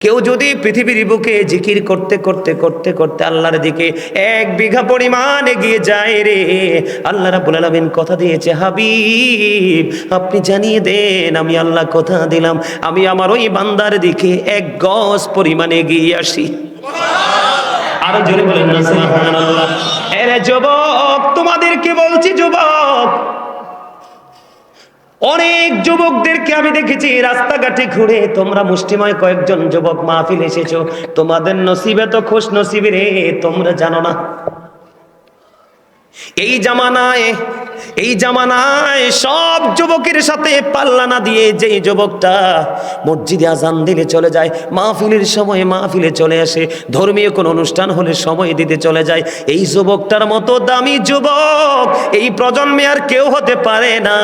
কেউ যদি পৃথিবীর বুকে জিকির করতে করতে করতে করতে আল্লাহর দিকে 1 বিঘা পরিমাণ এগিয়ে যায় রে, আল্লাহ রাব্বুল আলামিন কথা দিয়েছে, হাবিব আপনি জানিয়ে দেন, আমি আল্লাহ কথা দিলাম আমি আমার ওই বান্দার দিকে 1 গজ পরিমাণ এগিয়ে আসি। আরো জোরে বলেন না সুবহানাল্লাহ। এরে যুবক, তোমাদেরকে বলছি যুবক, অনেক যুবকদেরকে আমি দেখেছি রাস্তাঘাটে ঘুরে, তোমরা মুষ্টিময় কয়েকজন যুবক মাহফিল এসেছো, তোমাদের নসিবে তো খুশ নসিব রে, তোমরা জানো না এই জামানায় সব যুবকের সাথে পাল্লা না দিয়ে যেই যুবকটা মসজিদে আজান দিলে চলে যায়, মাহফিলের সময় মাহফিলে চলে আসে, ধর্মীয় কোন অনুষ্ঠান হলে সময় দিতে চলে যায়, এই যুবকটার মতো দামি যুবক এই প্রজন্মে আর কেউ হতে পারে না।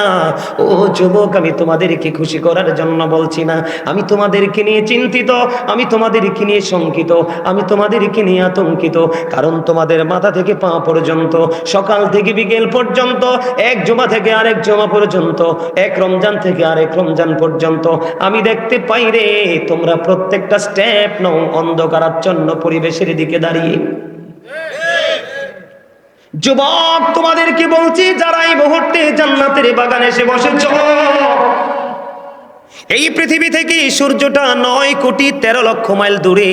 ও যুবক, আমি তোমাদেরকে খুশি করার জন্য বলছি না, আমি তোমাদেরকে নিয়ে চিন্তিত, আমি তোমাদেরকে নিয়ে শঙ্কিত, আমি তোমাদেরকে নিয়ে আতঙ্কিত, কারণ তোমাদের মাথা থেকে পা পর্যন্ত, সকাল থেকে বিকেল পর্যন্ত, 1 জুমা থেকে আরেক জুমা পর্যন্ত, 1 রমজান থেকে আরেক রমজান পর্যন্ত আমি দেখতে পাই রে, তোমরা প্রত্যেকটা স্টেপ নাও অন্ধকারাচ্ছন্ন পরিবেশের দিকে দাঁড়িয়ে। যুবক, তোমাদেরকে বলছি, যারা এই মুহূর্তে জান্নাতের বাগানে এসে বসেছো, এই পৃথিবী থেকে সূর্যটা 9,13,00,000 মাইল দূরে,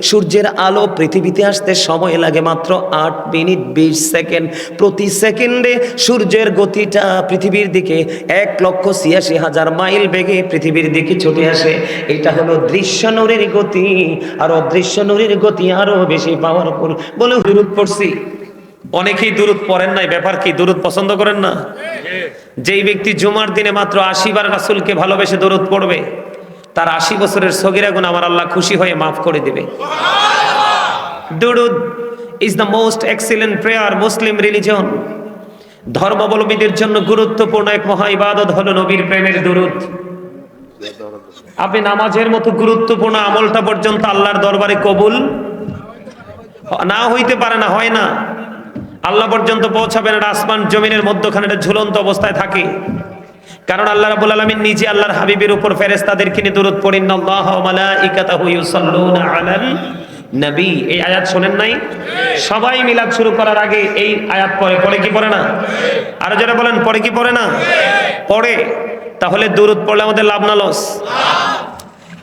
সূর্যের আলো পৃথিবীতে আসতে সময় লাগে মাত্র 8 মিনিট 20 সেকেন্ড। প্রতি সেকেন্ডে সূর্যের গতিটা পৃথিবীর দিকে 1,86,000 মাইল বেগে পৃথিবীর দিকে ছুটে আসে। এটা হলো দৃশ্য নূরের গতি, আর অদৃশ্য নূরের গতি আরো বেশি পাওয়ারফুল। বলে দুরূদ পড়ছি, অনেকেই দুরূদ পড়েন নাই, ব্যাপার কি? দুরূদ পছন্দ করেন না? যেই ব্যক্তি জুমার দিনে মাত্র 80 বার রাসূলকে ভালোবেসে দরুদ পড়বে, তার 80 বছরের সগীরা গুনাহ আমার আল্লাহ খুশি হয়ে মাফ করে দিবে। দুরুদ is the most excellent prayer Muslim religion. ধর্মাবলম্বীদের জন্য গুরুত্বপূর্ণ এক মহা ইবাদত হলো নবীর প্রেমের দুরুদ। আপনি নামাজের মতো গুরুত্বপূর্ণ আমলটা পর্যন্ত আল্লাহর দরবারে কবুল না হইতে পারে না, হয় না, আল্লাহ পর্যন্ত পৌঁছাবেন, এটা আসমান জমিনের মধ্যখানে এটা ঝুলন্ত অবস্থায় থাকে। কারণ আল্লাহ রাব্বুল আলামিন নিজে আল্লাহর হাবিবের উপর ফেরেশতাদেরকে নিয়ে দরুদ পড়েন, আল্লাহু ওয়া মালাইকাতুহু ইউসাল্লুনা আলান নবী। এই আয়াত শোনেন নাই? সবাই মিলাদ শুরু করার আগে এই আয়াত পড়ে কি পড়ে না? আরো যারা বলেন পড়ে কি পড়ে না? পড়ে। তাহলে দরুদ পড়লে আমাদের লাভ না লস?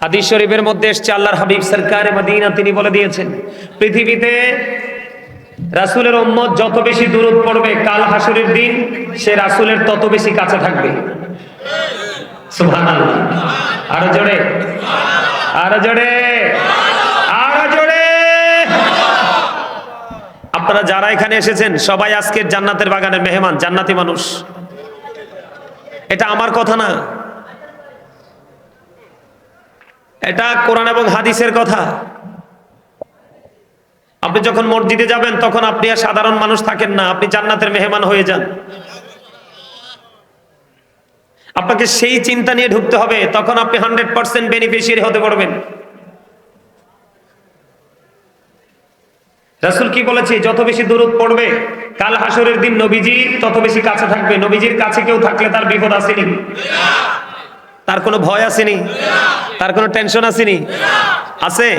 হাদিস শরীফের মধ্যে এসেছে, আল্লাহর হাবিব সরকারে মদিনা তিনি বলে দিয়েছেন, পৃথিবীতে রাসূলের উম্মত যত বেশি দুরূদ পড়বে, কাল হাসরের দিন সে রাসূলের তত বেশি কাছে থাকবে। সুবহানাল্লাহ। আরো জোরে, আরো জোরে, আরো জোরে। আপনারা যারা এখানে এসেছেন সবাই আজকের জান্নাতের বাগানের মেহমান, জান্নাতি মানুষ। এটা আমার কথা না, এটা কোরআন এবং হাদিসের কথা। আপনি যখন মসজিদে যাবেন তখন আপনি আর সাধারণ মানুষ থাকেন না, আপনি জান্নাতের মেহমান হয়ে যান। আপনাকে সেই চিন্তা নিয়ে ঢুকতে হবে, তখন আপনি 100% বেনিফিশিয়ারি হতে পারবেন। রাসূল কি বলেছে? যত বেশি দুরূদ পড়বে কাল হাসরের দিন নবীজি তত বেশি কাছে থাকবে। নবীজির কাছে কেউ থাকলে তার বিপদ আসেনি, তার কোনো ভয় আসেনি, তার কোনো টেনশন আসেনি, আছে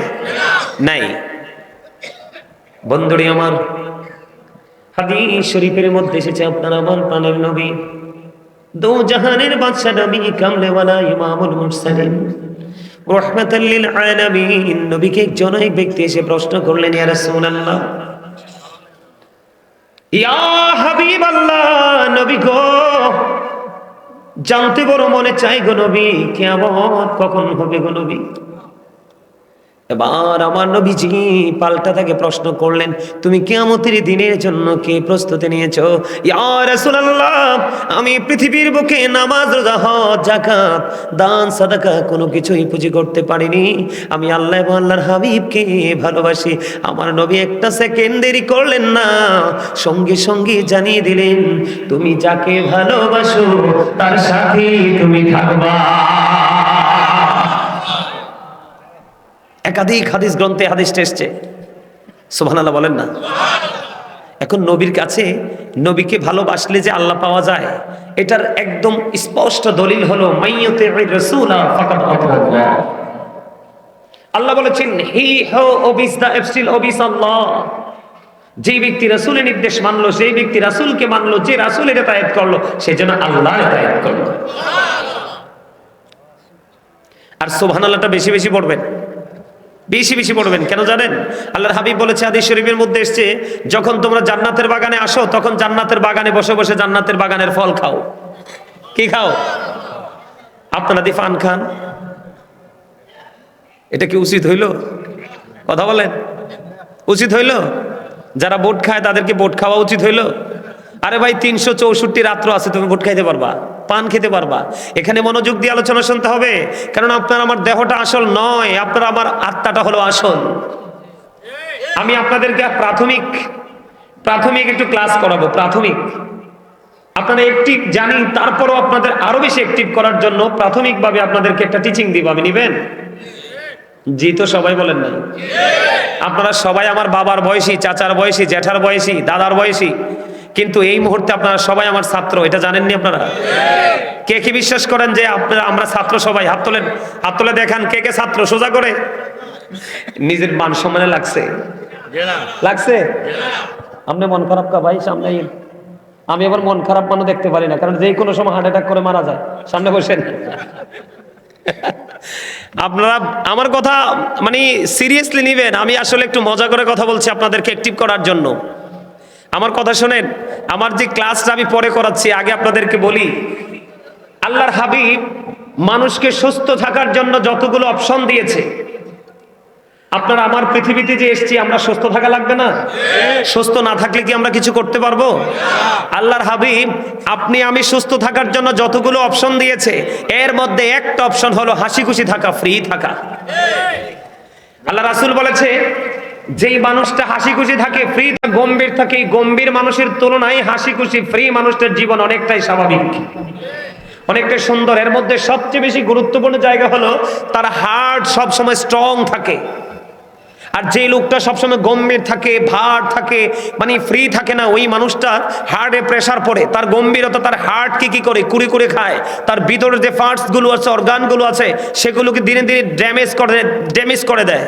নাই? বন্ধুরি আমার, হাদিস শরীফের মধ্যে এসেছে, আপনার আমার প্রাণের নবী, দো জাহানের বাদশা নবী, কামলেওয়ালা ইমামুল মুরসালিন, রাহমাতাল লিল আলামিন, নবীকে একজন এক ব্যক্তি এসে প্রশ্ন করলেন, ইয়া রাসূলুল্লাহ, ইয়া হাবিবাল্লাহ, নবী গো, জানতে বড় মনে চাই গো নবী, কিয়ামত কখন হবে গো নবী? এবার আমার নবীজি পাল্টা তাকে প্রশ্ন করলেন, তুমি কিয়ামতের দিনের জন্য কি প্রস্তুতি নিয়েছো? ইয়া রাসূলুল্লাহ, আমি পৃথিবীর বুকে নামাজ, রোজা, হজ, যাকাত, দান, সাদাকা কোনো কিছুই পুঁজি করতে পারিনি। আমি আল্লাহ এবং আল্লাহর হাবিবকে ভালোবাসি। আমার নবী একটা সেকেন্ড দেরি করলেন না, সঙ্গে সঙ্গে জানিয়ে দিলেন, তুমি যাকে ভালোবাসো তার সাথে তুমি থাকবা। একাধিক হাদিস গ্রন্থে হাদিসটা এসেছে, সুবহানাল্লাহ বলেন না? এখন নবীর কাছে নবীকে ভালোবাসলে যে আল্লাহ পাওয়া যায়, এটার একদম স্পষ্ট দলিল হলো মাইয়ুতির রাসূলা ফাকাদ আতাল্লাহ। আল্লাহ বলেছেন হি হো ওবিস দা এফসিল ওবিস আল্লাহ, যে ব্যক্তি রাসূলের নির্দেশ মানলো, সেই ব্যক্তি রাসূলকে মানলো, যে রাসূলের ইতাআত করলো সে যেন আল্লাহর ইতাআত করলো। আর সুবহানাল্লাহটা বেশি বেশি পড়বেন, বেশি বেশি পড়বেন। কেন জানেন? আল্লাহর হাবিব বলেছে হাদিস শরীফের মধ্যে এসেছে, যখন তোমরা জান্নাতের বাগানে আসো তখন জান্নাতের বাগানে বসে বসে জান্নাতের বাগানের ফল খাও। কি খাও? আপনারা দি পান খান, এটা কি উচিত হইল? কথা বলেন, উচিত হইল? যারা বোট খায় তাদেরকে বোট খাওয়া উচিত হইল? আরে ভাই 364 রাত্র আছে, তুমি বোট খাইতে পারবা, পান খেতে পারবা। এখানে মনোযোগ দিয়ে আলোচনা শুনতে হবে, কারণ আপনার আমার দেহটা আসল নয়, আপনার আমার আত্মাটা হলো আসল। আমি আপনাদেরকে প্রাথমিক একটু ক্লাস করাবো। প্রাথমিক আপনারা অ্যাক্টিভ জানি, তারপরও আপনাদের আরো বেশি অ্যাক্টিভ করার জন্য প্রাথমিকভাবে আপনাদেরকে একটা টিচিং দিব। আমি নিবেন? জি তো সবাই বলেন না? আপনারা সবাই আমার বাবার বয়সী, চাচার বয়সী, জ্যাঠার বয়সী, দাদার বয়সী, কিন্তু এই মুহূর্তে আপনারা সবাই আমার ছাত্র, এটা জানেননি আপনারা? কে কি বিশ্বাস করেন যে আপনারা আমরা ছাত্র? সবাই হাত তোলেন, হাত তুলে দেখান কে কে ছাত্র, সোজা করে। নিজের মান সম্মানে লাগছে? লাগছে? আপনি মন খারাপ কা ভাই? সামনে আমি আবার মন খারাপ মানুষ দেখতে পারি না, কারণ যে কোনো সময় হার্ট অ্যাটাক করে মারা যায়। সামনে বসেন। আপনারা আমার কথা মানে সিরিয়াসলি নিবেন, আমি আসলে একটু মজা করে কথা বলছি আপনাদেরকে অ্যাক্টিভ করার জন্য। আমার কথা শোনেন, আমার যে ক্লাসটা আমি পরে করাচ্ছি, আগে আপনাদেরকে বলি, আল্লাহর হাবিব মানুষকে সুস্থ থাকার জন্য যতগুলো অপশন দিয়েছে, আপনারা আমার পৃথিবীতে যে এসেছি আমরা সুস্থ থাকা লাগবে না? সুস্থ না থাকলে কি আমরা কিছু করতে পারবো? আল্লাহর হাবিব আপনি আমি সুস্থ থাকার জন্য যতগুলো অপশন দিয়েছে, এর মধ্যে একটা অপশন হলো হাসি খুশি থাকা, ফ্রি থাকা। আল্লাহ রাসূল বলেছে, যেই মানুষটা হাসি খুশি থাকে, ফ্রি থাকে, গম্ভীর থাকে, গম্ভীর মানুষের তুলনায় হাসি খুশি ফ্রি মানুষটার জীবন অনেকটাই স্বাভাবিক, অনেকটাই সুন্দর। এর মধ্যে সবচেয়ে বেশি গুরুত্বপূর্ণ জায়গা হলো তার হার্ট সবসময় স্ট্রং থাকে। আর যে লোকটা সবসময় গম্ভীর থাকে, ভার থাকে, মানে ফ্রি থাকে না, ওই মানুষটা হার্টে প্রেসার পড়ে, তার গম্ভীরতা তার হার্ট কি করে কুড়ে কুড়ে খায়, তার ভিতরে যে পার্টস গুলো আছে, অর্গানগুলো আছে, সেগুলোকে দিনে দিনে ড্যামেজ করে দেয়।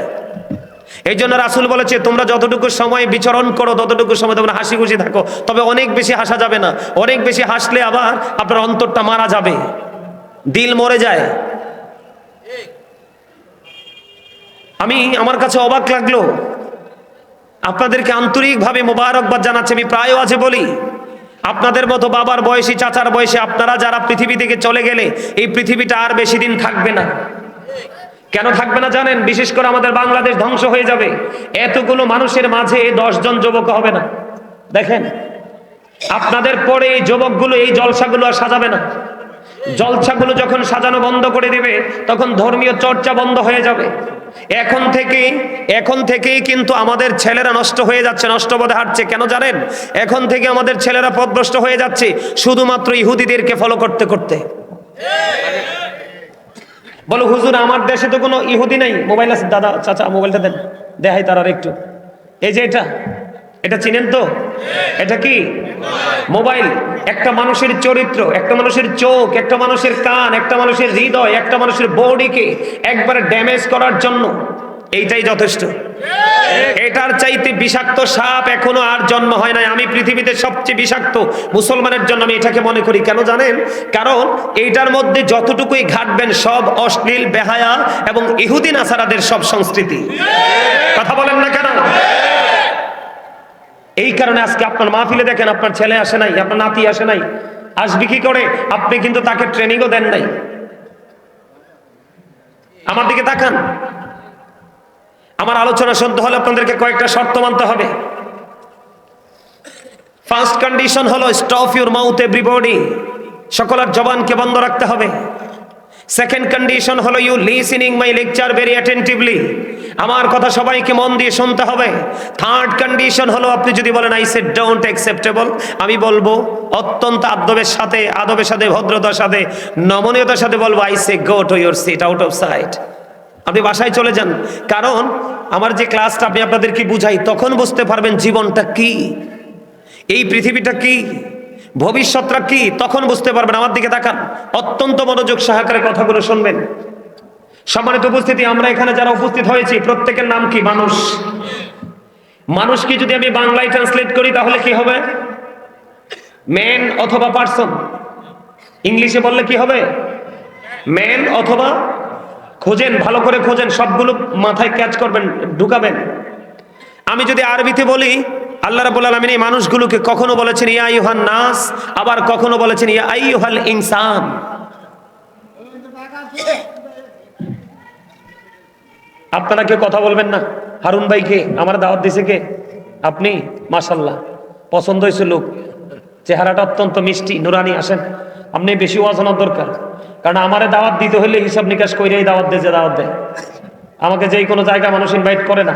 এই জন্য রাসূল বলেছে, তোমরা যতটুকু সময় বিচরণ করো ততটুকু সময় তোমরা হাসি খুশি থাকো। তবে অনেক বেশি হাসা যাবে না, অনেক বেশি হাসলে আবার আপনার অন্তরটা মারা যাবে, দিল মরে যায়। আমার কাছে অবাক লাগলো, আপনাদেরকে আন্তরিকভাবে মোবারকবাদ জানাচ্ছি। আমি প্রায় আছে বলি, আপনাদের মতো বাবার বয়সী, চাচার বয়সী আপনারা যারা পৃথিবী থেকে চলে গেলে এই পৃথিবীটা আর বেশি দিন থাকবে না। কেন থাকবে না জানেন? বিশেষ করে আমাদের বাংলাদেশ ধ্বংস হয়ে যাবে। এতগুলো মানুষের মাঝে 10 জন যুবক হবে না। দেখেন, আপনাদের পরে এই যুবকগুলো এই জলসাগুলো আর সাজাবে না। জলসাগুলো যখন সাজানো বন্ধ করে দিবে, তখন ধর্মীয় চর্চা বন্ধ হয়ে যাবে। এখন থেকেই কিন্তু আমাদের ছেলেরা নষ্ট হয়ে যাচ্ছে, নষ্ট পথে হাঁটছে। কেন জানেন? এখন থেকে আমাদের ছেলেরা পথভ্রষ্ট হয়ে যাচ্ছে শুধুমাত্র ইহুদিদেরকে ফলো করতে করতে। বলো, হুজুর আমার দেশে তো কোনো ইহুদি নাই। মোবাইল আছে? দাদা, চাচা মোবাইলটা দেন, দেখাই তার আর একটু। এই যে এটা চিনেন তো? এটা কি মোবাইল? একটা মানুষের চরিত্র, একটা মানুষের চোখ, একটা মানুষের কান, একটা মানুষের হৃদয়, একটা মানুষের বডিকে একবারে ড্যামেজ করার জন্য এইটাই যথেষ্ট। এটার চাইতে বিষাক্ত সাপ এখনো আর জন্ম হয় নাই। আমি পৃথিবীতে সবচেয়ে বিষাক্ত মুসলমানের জন্য আমি এটাকে মনে করি। কেন জানেন? কারণ এইটার মধ্যে যতটুকুই ঘাটবেন সব অশ্লীল, বেহায়া এবং ইহুদি নাসারাদের সব সংস্কৃতি। কথা বলেন না কেন? এই কারণে আজকে আপনার মাহফিলে দেখেন আপনার ছেলে আসে নাই, আপনার নাতি আসে নাই। আসবে কি করে? আপনি কিন্তু তাকে ট্রেনিংও দেন নাই। আমার দিকে তাকান। আমার আলোচনা শুনতে হলে আপনাদেরকে কয়েকটা শর্ত মানতে হবে। ফার্স্ট কন্ডিশন হলো স্টপ ইউর মাউথ এভরিবডি, সকলের জবানকে বন্ধ রাখতে হবে। সেকেন্ড কন্ডিশন হলো you listening my lecture very attentively, আমার কথা সবাইকে মন দিয়ে শুনতে হবে। থার্ড কন্ডিশন হলো আপনি যদি বলেন আই সে ডোন্ট অ্যাকসেপ্টেবল, আমি বলবো অত্যন্ত আদবের সাথে ভদ্রতার সাথে নমনীয়তার সাথে বলবো I say go to your seat out of sight, আপনি বাসায় চলে যান। কারণ আমার যে ক্লাসটা আমি আপনাদেরকে বুঝাই, তখন বুঝতে পারবেন জীবনটা কি, এই পৃথিবীটা কি, ভবিষ্যৎটা কি, তখন বুঝতে পারবেন। আমার দিকে তাকান, অত্যন্ত মনোযোগ সহকারে কথাগুলো শুনবেন। সম্মানিত উপস্থিতি, আমরা এখানে যারা উপস্থিত হয়েছি প্রত্যেকের নাম কি? মানুষ। মানুষকে যদি আমি বাংলায় ট্রান্সলেট করি তাহলে কি হবে? ম্যান অথবা পারসন। ইংলিশে বললে কি হবে? ম্যান অথবা, খোঁজেন, ভালো করে খোঁজেন, সবগুলো মাথায় ক্যাচ করবেন, ঢুকাবেন। আমি যদি আরবিতে বলি, আল্লাহ রাব্বুল আলামিন এই মানুষগুলোকে কখনো বলেছেন ইয়া আইয়ুহান নাস, আবার কখনো বলেছেন ইয়া আইয়ুহাল ইনসান। আপনারা কেউ কথা বলবেন না? হারুন ভাইকে আমার দাওয়াত দিছে কে? আপনি? মাশাআল্লাহ, পছন্দ হয়েছে লোক, চেহারাটা অত্যন্ত মিষ্টি নুরানি। আসেন, আপনি বেশি ওয়াজনার দরকার, কারণ আমারে দাওয়াত দিতে হলে হিসাব নিকাশ কইরেই দাওয়াত দেয়, যে দাওয়াত দেয়। আমাকে যেই কোনো জায়গা মানুষ ইনভাইট করে না।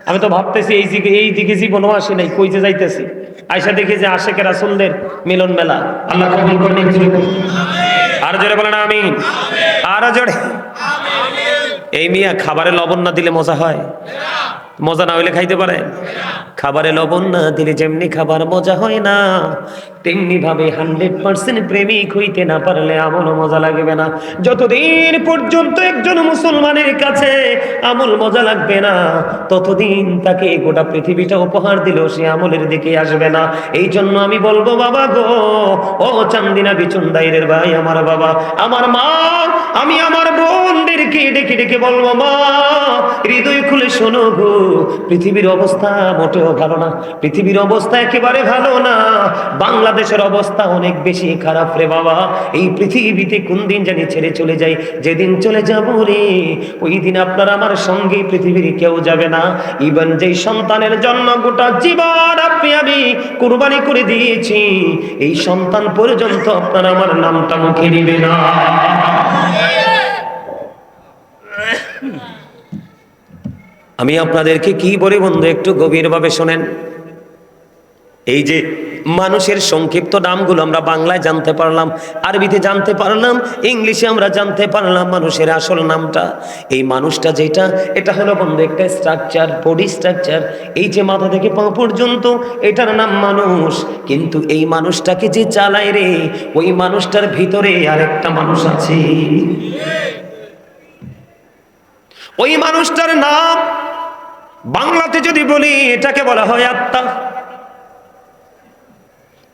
আমি তো ভাবতেছি এই দিকে জীবনও আসি নাই, কই যে যাইতেছি। আয়সা দেখি যে আশেকে রাসূলদের মিলন মেলা। আল্লাহ কবুল করুন। আর জোরে বলেন আমিন। আর জোরে। এই মিয়া খাবারে লবণ না দিলে মজা হয়? মজা না হইলে খাইতে পারে? খাবারে লবণ না দিলে যেমনি খাবার মজা হয় না, তেমনি ভাবে 100% প্রেমিক হইতে না পারলে আমল মজা লাগবে না। যতদিন পর্যন্ত একজন মুসলমানের কাছে আমল মজা লাগবে না, ততদিন তাকে গোটা পৃথিবীটা উপহার দিলেও সে আমলের দিকে আসবে না। এই জন্য আমি বলবো, বাবা গো, ও চান্দিনা বিচুন্দাইরের ভাই, আমার বাবা, আমার মা, আমি আমার বোনদেরকে ডেকে ডেকে বলবো, মা, হৃদয় খুলে শোনো গো, পৃথিবীর অবস্থা মোটেও ভালো না। পৃথিবীর অবস্থা একেবারে ভালো না। বাংলাদেশের অবস্থা অনেক বেশি খারাপ রে বাবা। এই পৃথিবীতে কোন দিন জানি ছেড়ে চলে যাই, যেদিন চলে যাব রে, ওই দিন আপনার আমার সঙ্গে পৃথিবীর কেউ যাবে না। ইভেন যেই সন্তানের জন্য গোটা জীবন আপনি আমি কুরবানি করে দিয়েছি, এই সন্তান পর্যন্ত আপনার আমার নামটা মুখে নিবে না। আমি আপনাদেরকে কি বলি বন্ধু, একটু গভীরভাবে শোনেন। এই যে মানুষের সংক্ষিপ্ত নামগুলো আমরা বাংলায় জানতে পারলাম, আরবিতে জানতে পারলাম, ইংলিশে আমরা জানতে পারলাম মানুষের আসল নামটা। এই মানুষটা যেটা, এটা হলো বন্ধু একটা স্ট্রাকচার, বডি স্ট্রাকচার। এই যে মাথা থেকে পা পর্যন্ত, এটার নাম মানুষ। কিন্তু এই মানুষটাকে যে চালায় রে, ওই মানুষটার ভিতরে আরেকটা মানুষ আছে। ওই মানুষটার নাম বাংলাতে যদি বলি এটাকে বলা হয় আত্মা,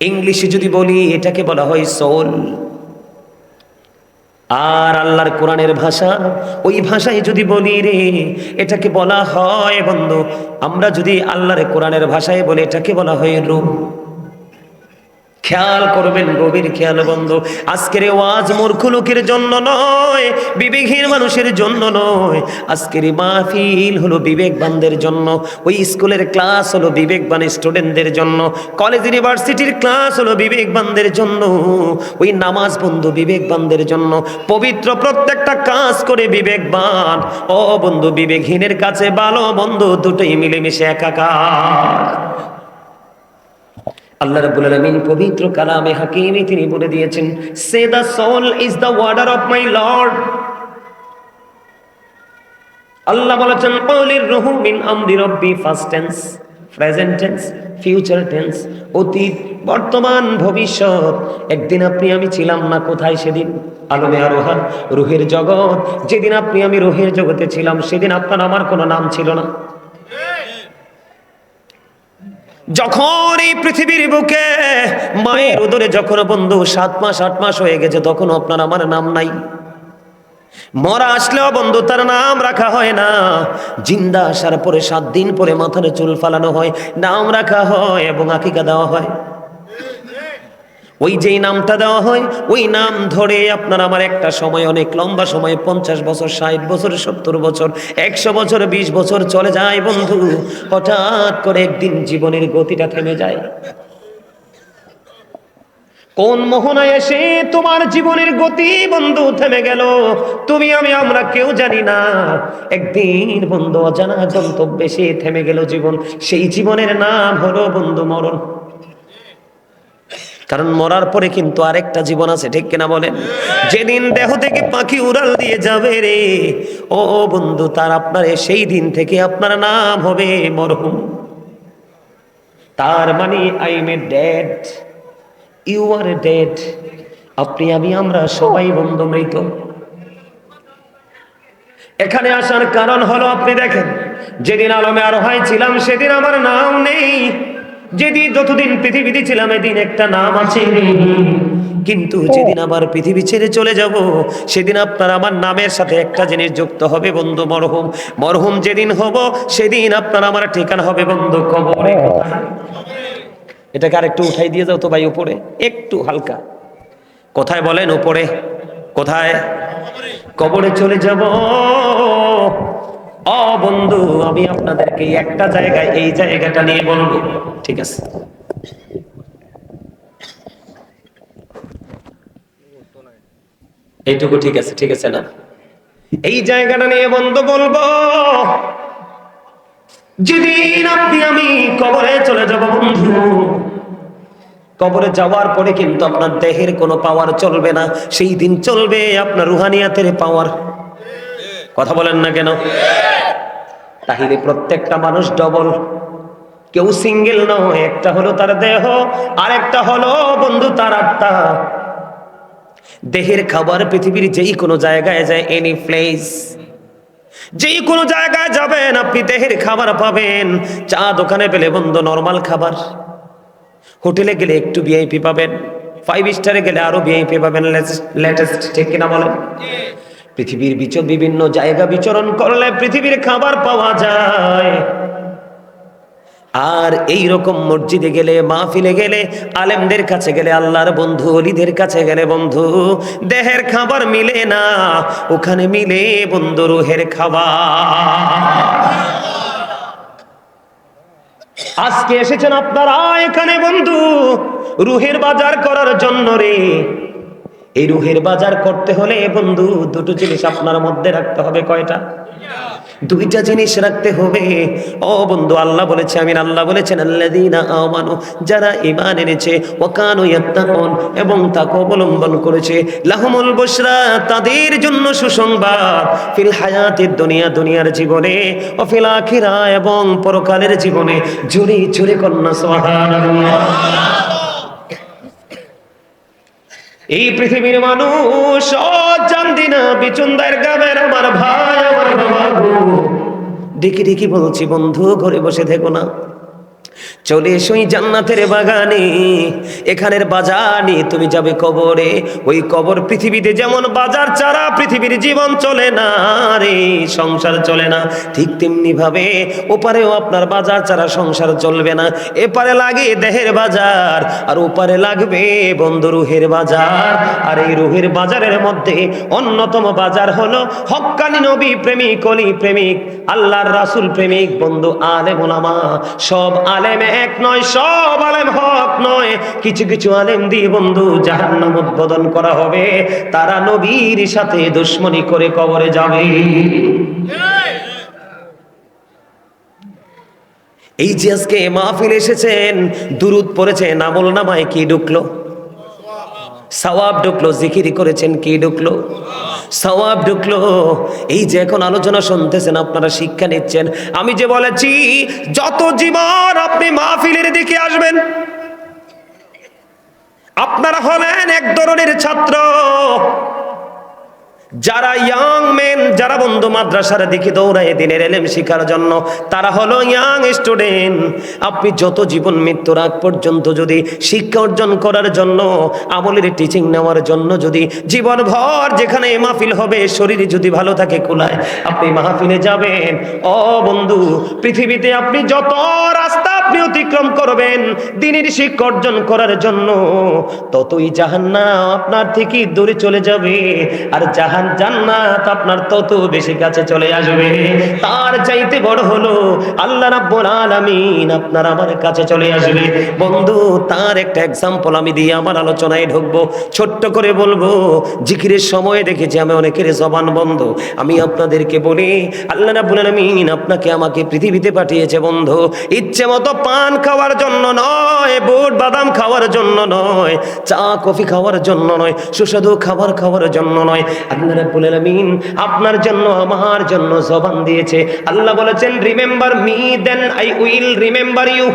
ইংলিশে যদি বলি এটাকে বলা হয় সোল। আর আল্লাহর কোরআনের ভাষা, ওই ভাষায় যদি বলি রে, এটাকে বলা হয় বন্ধু, আমরা যদি আল্লাহর কোরআনের ভাষায় বলি এটাকে বলা হয় রূহ। খেয়াল করবেন, গভীর খেয়াল বন্ধু। আজকের ওয়াজ মূর্খ লোকের জন্য নয়, বিবেকহীন মানুষের জন্য নয়। আজকের মাহফিল হলো বিবেকবানদের জন্য। ওই স্কুলের ক্লাস হলো বিবেকবান স্টুডেন্টদের জন্য, কলেজ ইউনিভার্সিটির ক্লাস হলো বিবেকবানদের জন্য, ওই নামাজ বন্ধু বিবেকবানদের জন্য। পবিত্র প্রত্যেকটা কাজ করে বিবেকবান। ও বন্ধু, বিবেকহীনের কাছে ভালো বন্ধু দুটোই মিলেমিশে একাকার। আল্লাহ রাব্বুল আলামিন পবিত্র কালামে হাকিমে তিনি বলে দিয়েছেন, সে the soul is the order of my Lord. Allah বলেছেন, ক্বালির রূহু মিন আমরি রব্বি, first tense, present tense, future tense, অতীত, বর্তমান, ভবিষ্যৎ। একদিন আপনি আমি ছিলাম না কোথায়? সেদিন আলমে আরোহা, রূহের জগৎ। যেদিন আপনি আমি রূহের জগতে ছিলাম, সেদিন আপনার আমার কোনো নাম ছিল না। যখন এই পৃথিবীর বুকে মায়ের উদরে যখন বন্ধু 7 মাস 8 মাস হয়ে গেছে, তখন আপনার আমার নাম নাই। মরা আসলেও বন্ধু তার নাম রাখা হয় না। জিন্দা আসার পরে 7 দিন পরে মাথার চুল ফালানো হয়, নাম রাখা হয় এবং আকিকা দেওয়া হয়। ওই যেই নামটা দেওয়া হয়, ওই নাম ধরে আপনার আমার একটা সময়, অনেক লম্বা সময়, 50 বছর, 60 বছর, 70 বছর, 100 বছর, 20 বছর চলে যায় বন্ধু। হঠাৎ করে একদিন জীবনের গতিটা থেমে যায়। কোন মোহনায় এসে তোমার জীবনের গতি বন্ধু থেমে গেল, তুমি আমি আমরা কেউ জানি না। একদিন বন্ধু অজানা গন্তব্যে সে থেমে গেল জীবন। সেই জীবনের নাম হলো বন্ধু মরণ। কারণ মরার পরে কিন্তু আরেকটা জীবন আছে, ঠিক কিনা বলেন? যেদিন দেহ থেকে পাখি উড়াল দিয়ে যাবে রে, ও বন্ধু, তার আপনার সেই দিন থেকে আপনার নাম হবে মরহুম। তার মানে I am a dead, you are a dead. আপনি আমি আমরা সবাই বন্ধু মৃত। এখানে আসার কারণ হলো, আপনি দেখেন, যেদিন আলমে আরোহায় ছিলাম সেদিন আমার নাম নেই, যেদিন যতদিন পৃথিবীতে ছিলাম এদিন একটা নাম আছে, কিন্তু যেদিন আবার পৃথিবী ছেড়ে চলে যাব সেদিন আপনার আমার নামের সাথে একটা জিনিস যুক্ত হবে বন্ধু, মরহুম। মরহুম যেদিন হব সেদিন আপনার আমার ঠিকানা হবে বন্ধু কবরে। এটাকে আর একটু উঠাই দিয়ে যাও তো ভাই উপরে, একটু হালকা। কোথায় বলেন? উপরে। কোথায়? কবরে চলে যাব। ও বন্ধু, আমি আপনাদেরকে একটা জায়গায়, এই জায়গাটা নিয়ে বলবো, ঠিক আছে? এইটুকু ঠিক আছে, ঠিক আছে না? এই জায়গাটা নিয়ে বন্ধু বলবো, যেদিন আপনি আমি কবরে চলে যাব বন্ধু, কবরে যাওয়ার পরে কিন্তু আপনার দেহের কোনো পাওয়ার চলবে না, সেই দিন চলবে আপনার রুহানিয়াতের পাওয়ার। কথা বলেন না কেন? তাহলে প্রত্যেকটা মানুষ ডবল, কেউ সিঙ্গেল নয়। একটা হলো তার দেহ, আর একটা হলো বন্ধু তার আত্মা। দেহের খাবার পৃথিবীর যেই কোনো জায়গায় যায়, এনি প্লেস, যেই কোনো জায়গায় যাবেন আপনি দেহের খাবার পাবেন। চা দোকানে পেলে বন্ধু নরমাল খাবার, হোটেলে গেলে একটু ভিআইপি পাবেন, 5 স্টারে গেলে আরো ভিআইপি পাবেন, লেটেস্ট, ঠিক কিনা বলেন? পৃথিবীর বিভিন্ন জায়গা বিচরণ করলে পৃথিবীর খাবার পাওয়া যায়। আর এই রকম মসজিদে গেলে, মাহফিলে গেলে, আলেমদের কাছে গেলে, আল্লাহর বন্ধু ওলিদের কাছে গেলে বন্ধু দেহের খাবার মিলে না, ওখানে মিলে বন্ধু রুহের খাবার। আজকে এসেছেন আপনারা এখানে বন্ধু রুহের বাজার করার জন্য রে। এই রুহের বাজার করতে হলে বন্ধু দুটো জিনিস আপনার মধ্যে রাখতে হবে। কয়টা? দুইটা জিনিস রাখতে হবে। ও বন্ধু, আল্লাহ বলেছে, আমিন, আল্লাহ বলেছেন, আল্লাযীনা আমানু, যারা ঈমান এনেছে, ওয়া কানু ইয়াত্তাকুন, এবং তাকওয়া অবলম্বন করেছে, লাহুমুল বুশরা, তাদের জন্য সুসংবাদ, ফিল হায়াতিদ দুনিয়া, দুনিয়ার জীবনে, ও ফিল আখিরা, এবং পরকালের জীবনে। জোরে জোরে কন্যা সুবহানাল্লাহ। এই পৃথিবীর মানুষ জানদি না বিচুন্দার গ্রামের আমার ভাই, আমার বাবা গো, ডেকে ডেকে বলছি বন্ধু ঘরে বসে থেকো না, চলে এসো জান্নাতের বাগানে, এখানের বাজারে তুমি যাবে কবরে। ওই কবর পৃথিবীতে যেমন বাজার ছাড়া পৃথিবীর জীবন চলে না রে, সংসার চলে না, ঠিক তেমনি ভাবে ওপারেও আপনার বাজার ছাড়া সংসার চলবে না। এপারে লাগে দেহের বাজার, আর ওপারে লাগবে বন্ধু রুহের বাজার। আর এই রুহের বাজারের মধ্যে অন্যতম বাজার হলো হক্কানি নবী প্রেমিক, অলি প্রেমিক, আল্লাহর রাসূল প্রেমিক বন্ধু আলেম ওলামা। সব আলেম এক নয়, সব আলেম হক নয়। কিছু কিছু আলেম দিয়ে বন্ধু জাহান্নাম উদ্বোধন করা হবে, তারা নবীর সাথে দুশমনি করে কবরে যাবে। এই যে আজকে মাহফিল এসেছেন, দুরূদ পড়েছেন, আমল নামায় কি ঢুকলো? সওয়াব ঢুকলো। জিকির করেছেন, কি ঢুকলো? সওয়াব ঢুকলো। এই যে এখন আলোচনা শুনতেছেন, আপনারা শিক্ষা নিচ্ছেন। আমি যে বলেছি যত জীবন আপনি মাহফিলের দিকে আসবেন, আপনারা হলেন এক ধরনের ছাত্র, যারা ইয়াং মেন, যারা বন্ধু মাদ্রাসার দিকে দৌড়ায় দিনের ইলম শেখার জন্য, তারা হলো ইয়াং স্টুডেন্ট। আপনি যত জীবন মৃত্যুর আগ পর্যন্ত যদি শিক্ষা অর্জন করার জন্য, আমলের টিচিং নেওয়ার জন্য যদি জীবন ভর যেখানে মাহফিল হবে, শরীর যদি ভালো থাকে কুলায়, আপনি মাহফিলে যাবেন। ও বন্ধু, পৃথিবীতে আপনি যত রাস্তা আপনি অতিক্রম করবেন দ্বীনের শিক্ষা অর্জন করার জন্য, ততই জাহান্নাম আপনার থেকে দূরে চলে যাবে, আর জান্নাত আপনার তত বেশি কাছে চলে আসবে। তার চাইতে বড় হলো আল্লাহ রাব্বুল আলামিন আপনার আমার কাছে চলে আসবে বন্ধু। তার একটা এক্সাম্পল আমি দিয়ে আমার আলোচনায় ঢুকবো। ছোট্ট করে বলবো, জিকিরের সময় দেখেছি আমি অনেকের জবান বন্ধ। আমি আপনাদেরকে বলি, আল্লাহ রাব্বুল আলামিন আপনাকে আমাকে পৃথিবীতে পাঠিয়েছে বন্ধু ইচ্ছে মতো পান খাওয়ার জন্য নয়, বুট বাদাম খাওয়ার জন্য নয়, চা কফি খাওয়ার জন্য নয়, সুস্বাদু খাবার খাওয়ার জন্য নয়। আল্লাহ রাব্বুল আলামিন আপনার জন্য আমার জন্য জবান দিয়েছে। আল্লাহ বলেছেন, remember me then I will remember you.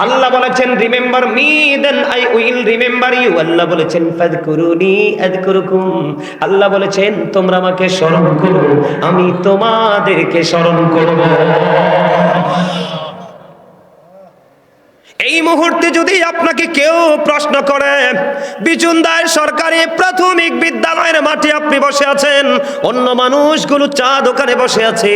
Allah বলেছেন remember me then I will remember you. Allah বলেছেন ফাযকুরুনি আযকুরুকুম। আল্লাহ বলেছেন তোমরা আমাকে স্মরণ করো, আমি তোমাদেরকে স্মরণ করব। এই মুহূর্তে যদি আপনাকে কেউ প্রশ্ন করে, বিচুন্দায় সরকারি প্রাথমিক বিদ্যালয়ের মাঠে আপনি বসে আছেন, অন্য মানুষগুলো চা দোকানে বসে আছে,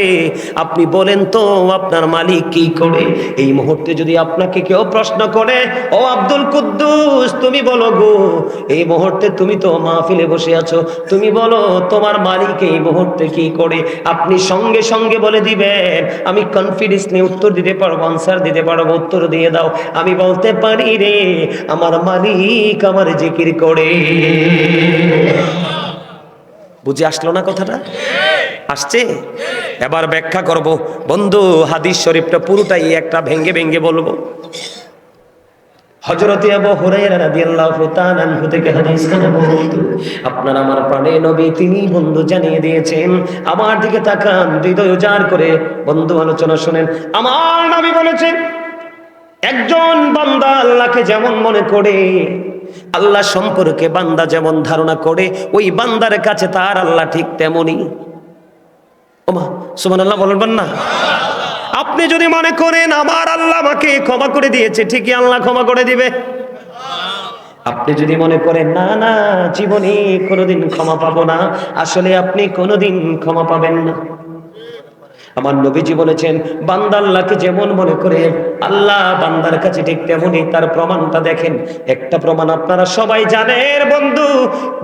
আপনি বলেন তো আপনার মালিক কি করে? এই মুহূর্তে যদি আপনাকে কেউ প্রশ্ন করে, ও আব্দুল কুদ্দুস তুমি বলো গো, এই মুহূর্তে তুমি তো মাহফিলে বসে আছো, তুমি বলো তোমার মালিক এই মুহূর্তে কি করে? আপনি সঙ্গে সঙ্গে বলে দিবেন, আমি কনফিডেন্স নিয়ে উত্তর দিতে পারবো, আনসার দিতে পারবো, উত্তর দিয়ে দাও। আমি বলতে পারি রে, আমার মালিক আমার জিকির করে। বুঝে আসলো না কথাটা? আসছে? এবার ব্যাখ্যা করব বন্ধু। হাদিস শরীফটা পুরোটাই একটা ভেঙ্গে ভেঙ্গে বলবো। হযরত আবু হুরায়রা রাদিয়াল্লাহু তাআলা আনহু থেকে হাদিস খানা বলতো, আপনার আমার প্রাণের নবী তিনি বন্ধু জানিয়ে দিয়েছেন। আমার দিকে তাকান, হৃদয় উজাড় করে বন্ধু আলোচনা শুনেন। আমার নবী বলেছেন, একজন বান্দা আল্লাহকে যেমন মনে করে, আল্লাহ সম্পর্কে বান্দা যেমন ধারণা করে, ওই বান্দার কাছে তার আল্লাহ ঠিক তেমনই। ওমা সুবহানাল্লাহ বলবেন না? আপনি যদি মনে করেন আমার আল্লাহ আমাকে ক্ষমা করে দিয়েছে, ঠিকই আল্লাহ ক্ষমা করে দিবে। আপনি যদি মনে করেন না না জীবনে কোনোদিন ক্ষমা পাবো না, আসলে আপনি কোনোদিন ক্ষমা পাবেন না। আমার নবীজি বলেছেন, বান্দা আল্লাহকে যেমন মনে করে, আল্লাহ বান্দার কাছে ঠিক তেমনই। তার প্রমাণটা দেখেন। একটা প্রমাণ আপনারা সবাই জানেন বন্ধু।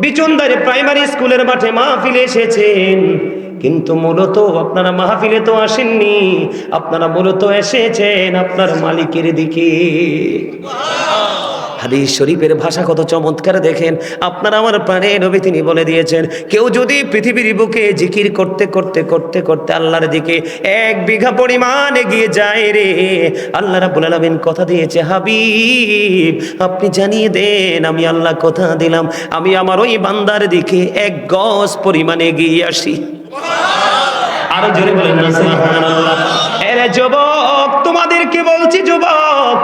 বিচুন্দারে প্রাইমারি স্কুলের মাঠে মাহফিলে এসেছেন, কিন্তু মূলত আপনারা মাহফিলে তো আসেননি, আপনারা মূলত এসেছেন আপনার মালিকের দিকে। হাদিস শরীফের ভাষা কত চমৎকার দেখেন। আপনারা আমার প্রাণের নবী তিনি বলে দিয়েছেন, কেউ যদি পৃথিবীর বুকে জিকির করতে করতে করতে করতে আল্লাহর দিকে 1 বিঘা পরিমাণ এগিয়ে যায় রে, আল্লাহ রাব্বুল আলামিন কথা দিয়েছে, হাবিব আপনি জানিয়ে দেন, আমি আল্লাহ কথা দিলাম, আমি আমার ওই বান্দার দিকে 1 গজ পরিমাণ এগিয়ে আসি। আরো জোরে বলেন না সুবহানাল্লাহ। এরে যুবক, তোমাদেরকে বলছি যুবক,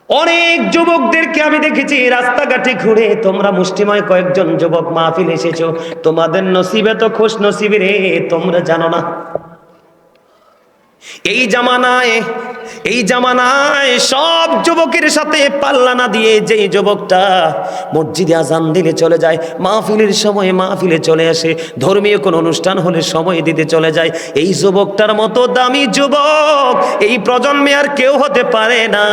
অনেক যুবকদেরকে আমি দেখেছি রাস্তাঘাটে ঘুরে, তোমরা মুষ্টিময় কয়েকজন যুবক মাহফিল এসেছো, তোমাদের নসিবে তো খুশ নসিব রে, তোমরা জানো না। এই জামানায় সব যুবকের সাথে পাল্লা না দিয়ে যেই যুবকটা মসজিদে আজান দিলে চলে যায়, মাহফিলের সময় মাহফিলে চলে আসে, ধর্মীয় কোন অনুষ্ঠান হলে সময় দিতে চলে যায়, এই যুবকটার মতো দামি যুবক এই প্রজন্মে আর কেউ হতে পারে না।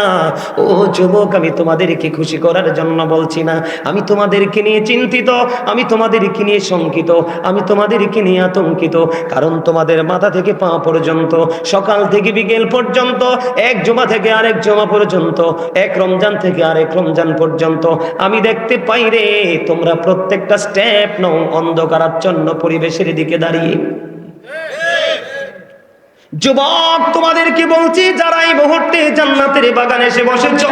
ও যুবক, আমি তোমাদেরকে খুশি করার জন্য বলছি না, আমি তোমাদেরকে নিয়ে চিন্তিত, আমি তোমাদেরকে নিয়ে শঙ্কিত, আমি তোমাদেরকে নিয়ে আতঙ্কিত। কারণ তোমাদের মাথা থেকে পা পর্যন্ত, সকাল থেকে বিকেল পর্যন্ত, এক জুমা থেকে আরেক জুমা পর্যন্ত, এক রমজান থেকে আরেক রমজান পর্যন্ত আমি দেখতে পাই রে, তোমরা প্রত্যেকটা স্টেপ নাও অন্ধকারাচ্ছন্ন পরিবেশের দিকে দাঁড়িয়ে। যুবক, তোমাদেরকে বলছি, যারা এই মুহূর্তে জান্নাতের বাগানে এসে বসেছো,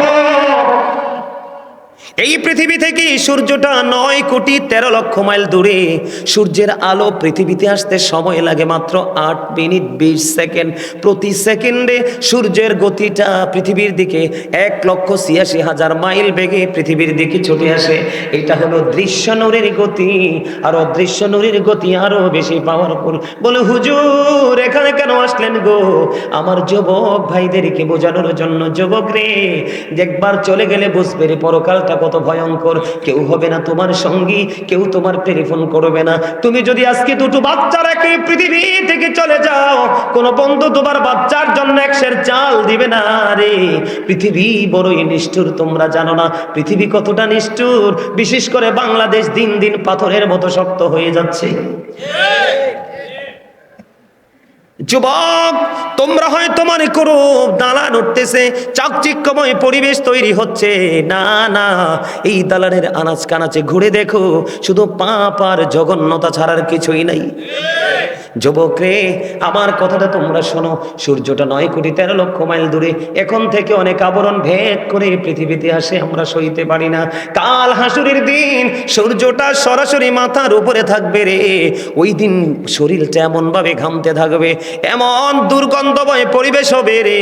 এই পৃথিবী থেকে সূর্যটা 9,13,00,000 মাইল দূরে। সূর্যের আলো পৃথিবীতে আসতে সময় লাগে মাত্র 8 মিনিট 20 সেকেন্ড। প্রতি সেকেন্ডে সূর্যের গতিটা পৃথিবীর দিকে 1,86,000 মাইল বেগে পৃথিবীর দিকে ছুটে আসে। এটা হলো দৃশ্য নূরের গতি, আর অদৃশ্য নূরের গতি আরো বেশি পাওয়ারফুল। বলে হুজুর এখানে কেন আসলেন গো? আমার যুবক ভাইদেরকে বোঝানোর জন্য। যুবক রে, একবার চলে গেলে বুঝবে রে পরকালটা কত ভয়ঙ্কর। কেউ হবে না তোমার সঙ্গী, কেউ তোমার টেলিফোন করবে না। তুমি যদি আজকে দুটো বাচ্চা রেখে পৃথিবী থেকে চলে যাও, কোন বন্ধু তোমার বাচ্চার জন্য 1 সের চাল দিবে না রে। পৃথিবী বড়ই নিষ্ঠুর, তোমরা জানো না পৃথিবী কতটা নিষ্ঠুর। বিশেষ করে বাংলাদেশ দিন দিন পাথরের মতো শক্ত হয়ে যাচ্ছে। যুবক, তোমরা হয়তো মনে করো দালান উঠতেছে, চাকচিক্যময় পরিবেশ তৈরি হচ্ছে। না না, এই দালানের আনাচ কানাচে ঘুরে দেখো, শুধু পাপ আর জঘন্যতা ছাড়ার কিছুই নাই। যুবক রে, আমার কথাটা তোমরা শোনো। সূর্যটা 9,13,00,000 মাইল দূরে, এখন থেকে অনেক আবরণ ভেদ করে পৃথিবীতে আসে, আমরা সইতে পারি না। কাল হাসুরের দিন সূর্যটা সরাসরি মাথার উপরে থাকবে রে। ওই দিন শরীরটা এমন ভাবে ঘামতে থাকবে, এমন দুর্গন্ধময় পরিবেশ হবে রে,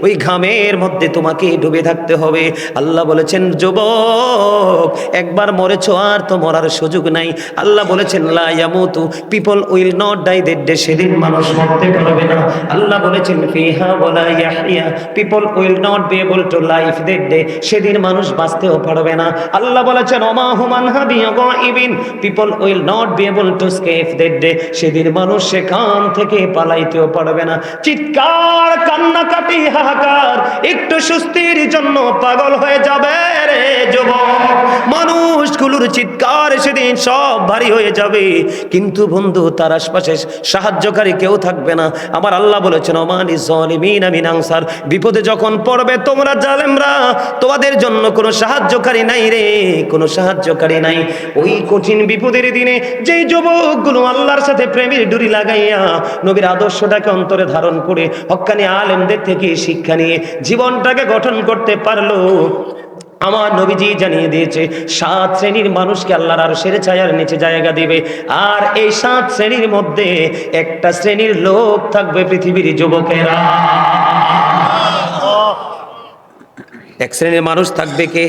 ওই ঘামের মধ্যে তোমাকে ডুবে থাকতে হবে। আল্লাহ বলেছেন যুবক, একবার মরেছো আর তো মরার সুযোগ নাই। আল্লাহ বলেছেন লা ইয়ামুতু, people will not die that day, সেদিন মানুষ মরতে পারবে না। আল্লাহ বলেছেন ফিহা ওয়ালা ইয়াহইয়া, people will not be able to life that day, সেদিন মানুষ বাঁচতেও পারবে না। আল্লাহ বলেছেন ওমা হুমান হাবিয়া গাইবিন, people will not be able to escape that day, সেদিন মানুষ সেখান থেকে পালাইতেও পারবে না। চিৎকার, কান্নাকাটি, হাহাকার, একটু সুস্থির জন্য পাগল হয়ে যাবে রে যুবক। মানুষগুলোর চিৎকার সেদিন সব ভারী হয়ে যাবে, কিন্তু বন্ধু তার আশপাশে সাহায্যকারী কেউ থাকবে না। আমার আল্লাহ বলেছেন ওমানি যালিমিনা মিন আনসার, বিপদে যখন পড়বে তোমরা জালেমরা, তোমাদের জন্য কোনো সাহায্যকারী নাই রে, কোনো সাহায্যকারী নাই। ওই কঠিন বিপদের দিনে যেই যুবকগুলো আল্লাহর সাথে প্রেমের ডুরি লাগাইয়া নবীর আদর্শটাকে অন্তরে ধারণ করে হক্কানি আলেমদের থেকে শিক্ষা নিয়ে জীবনটাকে গঠন করতে পারলো, আমার নবীজি জানিয়ে দিয়েছে 7 শ্রেণীর মানুষকে আল্লাহর আরশের ছায়ার নিচে জায়গা দিবে। আর এই 7 শ্রেণীর মধ্যে একটা শ্রেণীর লোক থাকবে পৃথিবীর যুবকেরা। এক শ্রেণীর মানুষ থাকবে কে?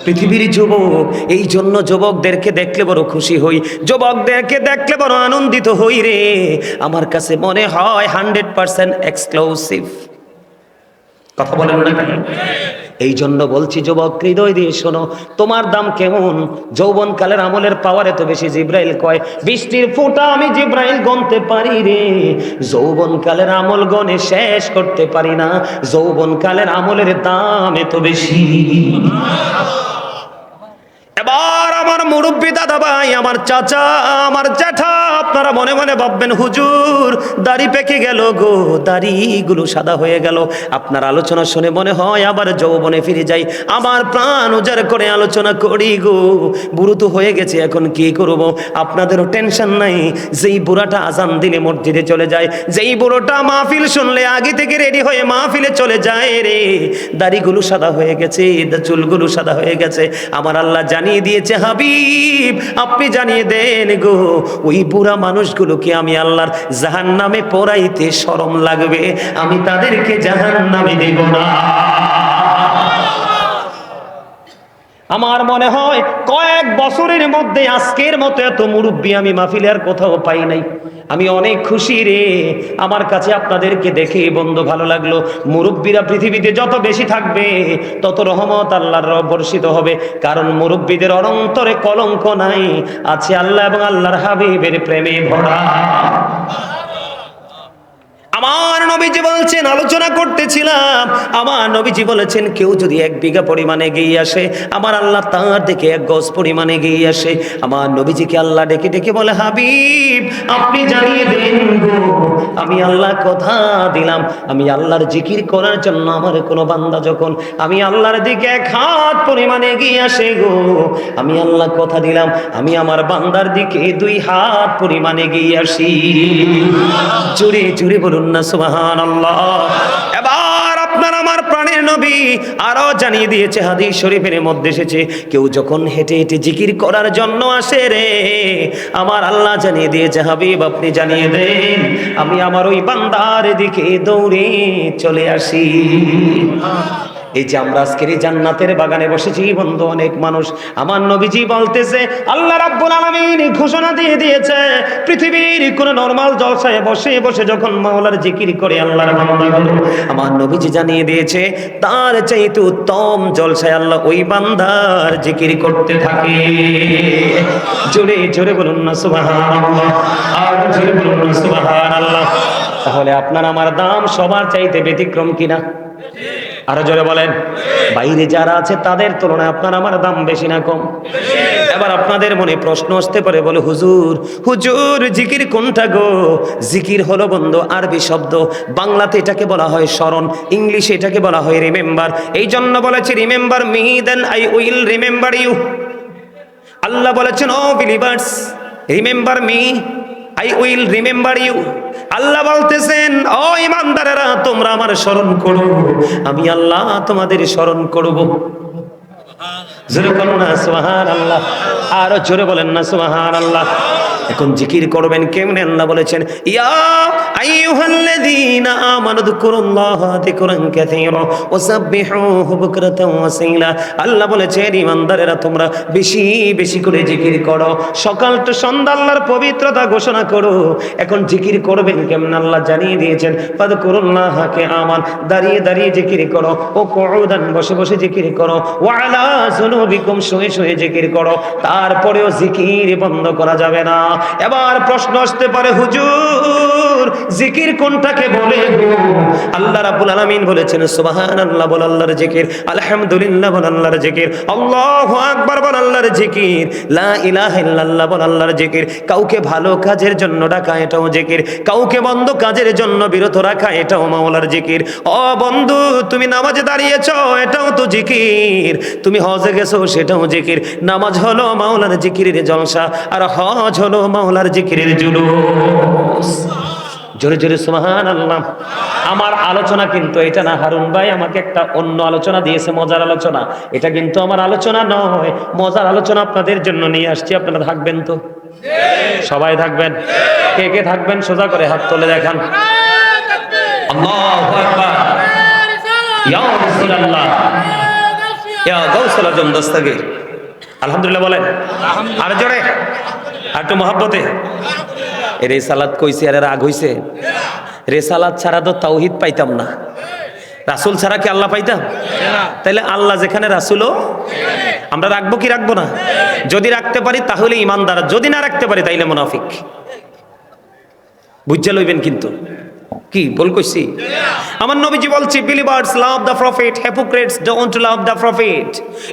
পৃথিবীর যুবক। এই জন্য যুবকদেরকে দেখলে বড় খুশি হই, যুবকদেরকে দেখলে বড় আনন্দিত হই রে। আমার কাছে মনে হয় 100% এক্সক্লুসিভ। কথা বলেন না কেন? এই জন্য বলছি যুবক, হৃদয় দিয়ে শোনো, তোমার দাম কেমন? যৌবনকালের আমলের পাওয়ার এত বেশি, জিব্রাইল কয় 20টির ফোঁটা আমি জিব্রাইল গণতে পারি রে, যৌবনকালের আমল গণে শেষ করতে পারি না। যৌবনকালের আমলের দাম এত বেশি। এবার আমার মুরব্বী দাদা ভাই, আমার চাচা, আমার জ্যাঠা, আপনারা মনে মনে ভাববেন হুজুর দাড়ি পেকে গেল গো, দাড়িগুলো সাদা হয়ে গেল। আপনার আলোচনা শুনে মনে হয় আবার যৌবনে ফিরে যাই। আমার প্রাণ উজাড় করে আলোচনা করি গো, বুড়ো তো হয়ে গেছে, এখন কি করব? আপনাদেরও টেনশন নাই, যেই বুড়াটা আজান দিলে মসজিদে চলে যায়, যেই বুড়োটা মাহফিল শুনলে আগে থেকে রেডি হয়ে মাহফিলে চলে যায় রে, দাড়িগুলো সাদা হয়ে গেছে, চুলগুলো সাদা হয়ে গেছে। আমার আল্লাহ জানিয়ে দিয়েছে হাবিব আপনি জানিয়ে দেন গো, ওই বুড়া মানুষগুলোকে আমি আল্লাহর জাহান্নামে পোড়াইতে শরম লাগবে, আমি তাদেরকে জাহান্নামে দেব না। আমার মনে হয় কয়েক বছরের মধ্যে আজকের মতো এত মুরব্বী আমি মাহফিলে আর কোথাও পাই নাই। আমি অনেক খুশি রে, আমার কাছে আপনাদেরকে দেখে বন্ধু ভালো লাগলো। মুরব্বীরা পৃথিবীতে যত বেশি থাকবে তত রহমত আল্লাহর বর্ষিত হবে, কারণ মুরব্বীদের অন্তরে কলঙ্ক নাই, আছে আল্লাহ এবং আল্লাহর হাবিবের প্রেমে ভরা। আমার নবীজি বলছেন, আলোচনা করতেছিলাম, আমার নবীজি বলেছেন কেউ যদি 1 বিঘা পরিমাণে এগিয়ে আসে, আমার আল্লাহ তার দিকে 1 গজ পরিমাণে এগিয়ে আসে। আমার নবীজিকে আল্লাহ ডেকে ডেকে বলে হাবিব আপনি জানিয়ে দেন গো, আমি আল্লাহ কথা দিলাম, আমি আল্লাহর জিকির করার জন্য আমার কোনো বান্দা যখন আমি আল্লাহর দিকে 1 হাত পরিমাণে এগিয়ে আসে গো, আমি আল্লাহ কথা দিলাম আমি আমার বান্দার দিকে 2 হাত পরিমাণে এগিয়ে আসি। জোরে জোরে বলুন না সুবহানাল্লাহ। এবার আপনার আমার প্রাণের নবী আরো জানিয়ে দিয়েছে, হাদিস শরীফের মধ্যে এসেছে, কেউ যখন হেঁটে হেঁটে জিকির করার জন্য আসে রে, আমার আল্লাহ জানিয়ে দিয়েছে হাবিব আপনি জানিয়ে দেন আমি আমার ওই বান্দার দিকে দৌড়ে চলে আসি। এই যে আমরা আজকের এই জান্নাতের বাগানে বসেছি বন্ধু, অনেক মানুষ, আমার নবীজি বলতেছে আল্লাহ রাব্বুল আলামিন ঘোষণা দিয়ে দিয়েছে পৃথিবীর কোন নরমাল জলসায় বসে বসে যখন মাওলার জিকির করে আল্লাহর বান্দাগুলো, আমার নবীজি জানিয়ে দিয়েছে তার চাইতে উত্তম জলসায় আল্লাহ ওই বান্দার জিকির করতে থাকে। জোরে জোরে বলুন না সুবহানাল্লাহ, আর জোরে বলুন না সুবহানাল্লাহ। তাহলে আপনার আমার দাম সবার চাইতে ব্যতিক্রম কিনা? আরো জোরে বলেন। বাইরে যারা আছে তাদের তুলনায় আপনার আমার দাম বেশি না কম? এবার আপনাদের মনে প্রশ্ন আসতে পারে, বলে হুজুর হুজুর জিকির কোনটা গো? জিকির হলো বন্ধু আরবি শব্দ, বাংলাতে এটাকে বলা হয় স্মরণ, ইংলিশে এটাকে বলা হয় রিমেম্বার। এই জন্য বলেছে remember me then I will remember you. Allah বলেছেন ও believers remember me, I will remember you. Allah বলতেছেন, ও ঈমানদারেরা তোমরা আমার স্মরণ করো, আমি আল্লাহ তোমাদের স্মরণ করব। জোরে বলুন না সুবহানাল্লাহ, আরো জোরে বলেন না সুবহানাল্লাহ। এখন জিকির করবেন কেমনে? আল্লাহ বলেছেন, ইয়া আইয়ুহাল্লাযীনা আমানু যকুরুল্লাহা যিকরান কাসীরা ওয়াসাব্বিহুহু বুকরাতান ওয়াসীলা। আল্লাহ বলেছেন, ঈমানদারেরা তোমরা বেশি বেশি করে জিকির করো, সকাল তো সন্ধ্যা আল্লাহর পবিত্রতা ঘোষণা করো। এখন জিকির করবেন কেমন? আল্লাহ জানিয়ে দিয়েছেন, ফাযকুরুল্লাহা কিয়ামান, দাঁড়িয়ে দাঁড়িয়ে জিকির করো, ও কুউদান, বসে বসে জিকির করো, ওয়া আলা যুনুবিকুম, শুয়ে শুয়ে জিকির করো। তারপরেও জিকির বন্ধ করা যাবে না। এবার প্রশ্ন আসতে পারে, হুজুর জিকির কোনটাকে বলে গো? আল্লাহ রাব্বুল আলামিন বলেছেন, সুবহানাল্লাহ বল আল্লাহর জিকির, আলহামদুলিল্লাহ বল আল্লাহর জিকির, আল্লাহু আকবার বল আল্লাহর জিকির, লা ইলাহা ইল্লাল্লাহ বল আল্লাহর জিকির। কাউকে ভালো কাজের জন্য ডাকা, এটাও জিকির। কাউকে বন্ধ কাজের জন্য বিরত রাখা, এটাও মাওলার জিকির। ও বন্ধু, তুমি নামাজে দাঁড়িয়েছো, এটাও তো জিকির। তুমি হজে গেছো, সেটাও জিকির। নামাজ হলো মাওলার জিকিরের জলসা, আর হজ হলো মাওলার জিকিরের জুলুস। জোরে জোরে সুবহানাল্লাহ। আমার আলোচনা কিন্তু এটা না, হারুন ভাই আমাকে একটা অন্য আলোচনা দিয়েছে, মজার আলোচনা। এটা কিন্তু আমার আলোচনা নয়, মজার আলোচনা আপনাদের জন্য নিয়ে আসছি। আপনারা থাকবেন তো? সবাই থাকবেন? কে কে থাকবেন সোজা করে হাত তুলে দেখান। আল্লাহু আকবার, ইয়া রাসূলুল্লাহ, ইয়া গাউসুল আজম দস্তগীর। আলহামদুলিল্লাহ বলেন, আর জোরে, আর একটু মহব্বতে। রেসালাত কইছে আর রাগ হইছে? রেসালাত ছাড়া তো তাওহীদ পাইতাম না। রাসূল ছাড়া কি আল্লাহ পাইতাম? তাইলে আল্লাহ যেখানে রাসূলও, আমরা রাখবো কি রাখবো না? যদি রাখতে পারি তাহলে ঈমানদার, যদি না রাখতে পারি তাইলে মুনাফিক। বুঝা লইবেন কিন্তু। কি বল কইছি? আমার নবীজি বলছে, believers love the prophet, hypocrites don't love the prophet.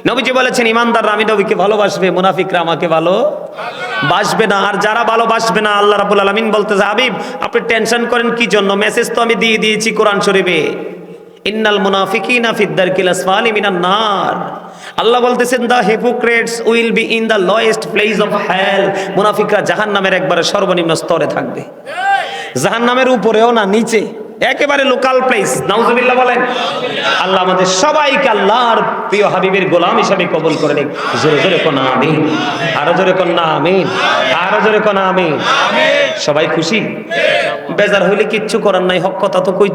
নবীজি বলেছেন, ঈমানদাররা আমি নবীকে ভালোবাসবে, মুনাফিকরা আমাকে ভালোবাসবে না। আর যারা ভালোবাসবে না, আল্লাহ রাব্বুল আলামিন বলতেছে, হাবিব আপনি টেনশন করেন কি জন্য? মেসেজ তো আমি দিয়ে দিয়েছি কোরআন শরীফে, ইন্নাল মুনাফিকিনা ফিদ দারকিল আসফালি মিনান নার। আল্লাহ বলতেছেন, the hypocrites will be in the lowest place of hell. মুনাফিকরা জাহান্নামের একবারে সর্বনিম্ন স্তরে থাকবে। জাহান্নামের উপরেও না, নিচে, একেবারে লোকাল প্লেস। নাউজুবিল্লাহ বলেন। আল্লাহ আমাদের সবাইকে আল্লাহর প্রিয় হাবিবের গোলাম হিসেবে কবুল করে নিক। জোরে জোরে কোন আমিন, আরো জোরে কোন আমিন, আরো জোরে কোন আমিন। সবাই খুশি? বেজার হইলে কিচ্ছু করার নাই, হক কথা তো কই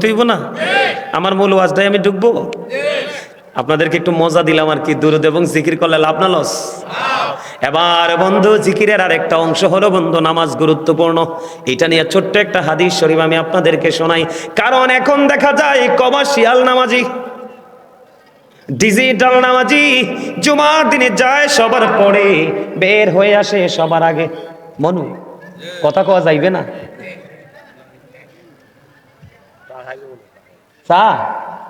তুইব না। আমার মূল ওয়াজটাই আমি ঢুকবো। আপনাদেরকে একটু মজা দিলাম আর কি, দুরূদ এবং জিকির করলে লাভ না লস? এবার বন্ধু, জিকিরের আর একটা অংশ হলো বন্ধু নামাজ গুরুত্বপূর্ণ। এটা নিয়ে ছোট্ট একটা হাদিস শরীফ আমি আপনাদেরকে শোনাই। কারণ এখন দেখা যায় কমার্শিয়াল নামাজি, ডিজিটাল নামাজি জুমার দিনে যায় সবার পরে, বের হয়ে আসে সবার আগে। মনু কথা কওয়া যাইবে না? চা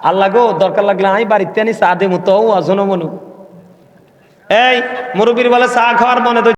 আল্লাহ গো, দরকার লাগলে আমি বাড়িতে আনি চা দেবো, তো আজনো মনু। এই মুরব্বীর বলে চা খাওয়ার মনে তো